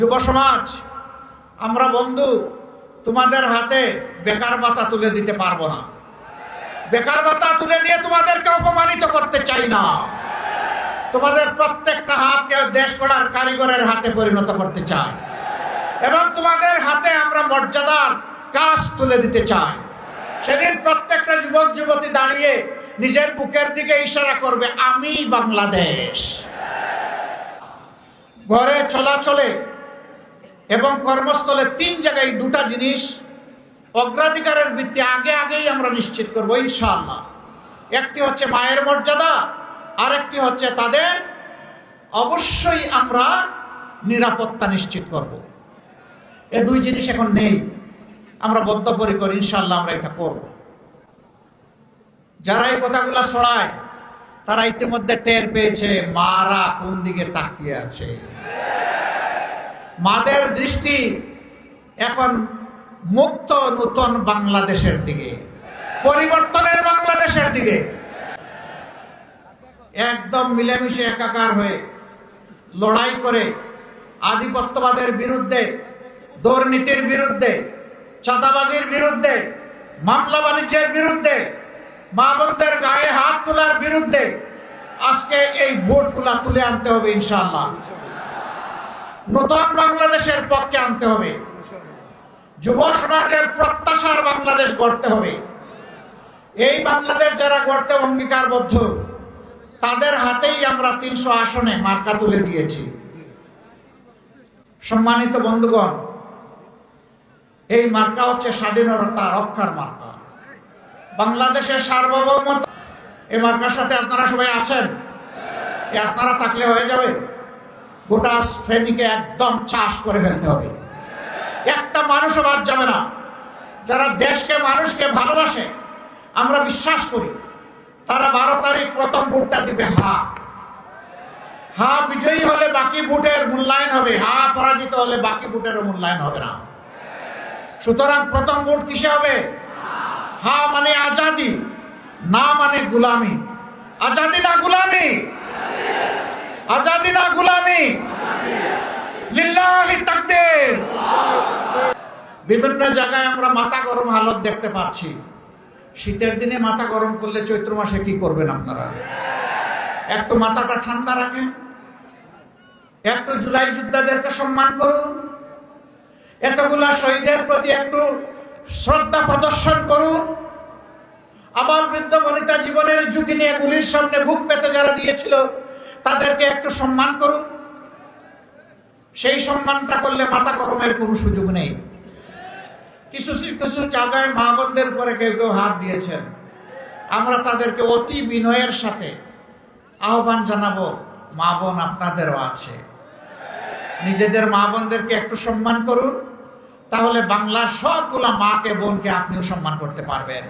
যুব সমাজ, আমরা বন্ধু তোমাদের হাতে বেকার ভাতা তুলে দিতে পারবো না। বেকার ভাতা তুলে দিয়ে তোমাদেরকে অপমানিত করতে চাই না। তোমাদের প্রত্যেকটা হাতকে দেশ গড়ার কারিগরের হাতে পরিণত করতে চাই এবং তোমাদের হাতে আমরা মর্যাদার কাজ তুলে দিতে চাই। সেদিন প্রত্যেকটা যুবক যুবতী দাঁড়িয়ে নিজের বুকের দিকে ইশারা করবে, আমি বাংলাদেশ। ঘরে চলাচলে এবং কর্মস্থলে তিন জায়গায় দুটা জিনিস অগ্রাধিকারের ভিত্তি আগেই আমরা নিশ্চিত করবো ইনশাআল্লাহ। একটি হচ্ছে মায়ের মর্যাদা, আরেকটি হচ্ছে তাদের অবশ্যই আমরা নিরাপত্তা নিশ্চিত করব। এই দুই জিনিস এখন নেই, আমরা বদ্ধপরিকর ইনশাআল্লাহ আমরা এটা করব। যারা এই কথাগুলা ছড়ায় তারা ইতিমধ্যে টের পেয়েছে মারা কোন দিকে তাকিয়ে আছে। মাদের দৃষ্টি এখন মুক্ত নতুন বাংলাদেশের দিকে, পরিবর্তনের বাংলাদেশের দিকে। একদম মিলেমিশে একাকার হয়ে লড়াই করে আধিপত্যবাদের বিরুদ্ধে, দুর্নীতির বিরুদ্ধে, চাঁদাবাজির বিরুদ্ধে, মামলা বাণিজ্যের বিরুদ্ধে, মা বোনদের গায়ে হাত তোলার বিরুদ্ধে আজকে এই ভোটগুলা তুলে আনতে হবে ইনশাআল্লাহ। নতুন বাংলাদেশের পক্ষে আনতে হবে। যুব সমাজের প্রত্যাশার বাংলাদেশ গড়তে হবে। এই বাংলাদেশ যারা গড়তে অঙ্গীকারবদ্ধ তাদের হাতেই আমরা 300 আসনে মার্কা তুলে দিয়েছি। সম্মানিত বন্ধুগণ, এই মার্কা হচ্ছে স্বাধীনতা রক্ষার মার্কা, বাংলাদেশের সার্বভৌমত্ব। এই মার্কার সাথে আপনারা সবাই আছেন। আপনারা থাকলে হয়ে যাবে। গোটা ফেনীকে একদম চাষ করে ফেলতে হবে। একটা মানুষও বাদ যাবে না। যারা দেশকে মানুষকে ভালোবাসে, আমরা বিশ্বাস করি, তারা 12 তারিখ প্রথম ভোটটা দিবে। হা বিজয়ী হলে বাকি ভোটের মূল্যায়ন হবে, হা পরাজিত হলে বাকি ভোটেরও মূল্যায়ন হবে না। সুতরাং প্রথম ভোট কিসে হবে? হা মানে আজাদি, না মানে গুলামি। আজাদি না গুলামি, আজাদি না গুলামি। লিল্লাহি তাকবীর। বিভিন্ন জায়গায় আমরা মাথা গরম হালত দেখতে পাচ্ছি। শীতের দিনে মাথা গরম করলে চৈত্র মাসে কি করবেন আপনারা? একটু মাথাটা ঠান্ডা রাখেন, একটু জুলাই যোদ্ধাদেরকে সম্মান করুন, এতগুলা শহীদের প্রতি একটু শ্রদ্ধা প্রদর্শন করুন। আবার বৃদ্ধ বনিতা জীবনের ঝুঁকি নিয়ে গুলির সামনে বুক পেতে যারা দিয়েছিল তাদেরকে একটু সম্মান করুন। সেই সম্মানটা করলে মাথা গরমের কোনো সুযোগ নেই। কিছু কিছু জায়গায় মা বোনদের উপরে কেউ কেউ হাত দিয়েছেন, আমরা তাদেরকে অতি বিনয়ের সাথে আহ্বান জানাবো, মা বোন আপনাদেরও আছে, নিজেদের মা বোনদেরকে একটু সম্মান করুন। তাহলে বাংলার সবগুলা মাকে বোনকে আপনিও সম্মান করতে পারবেন।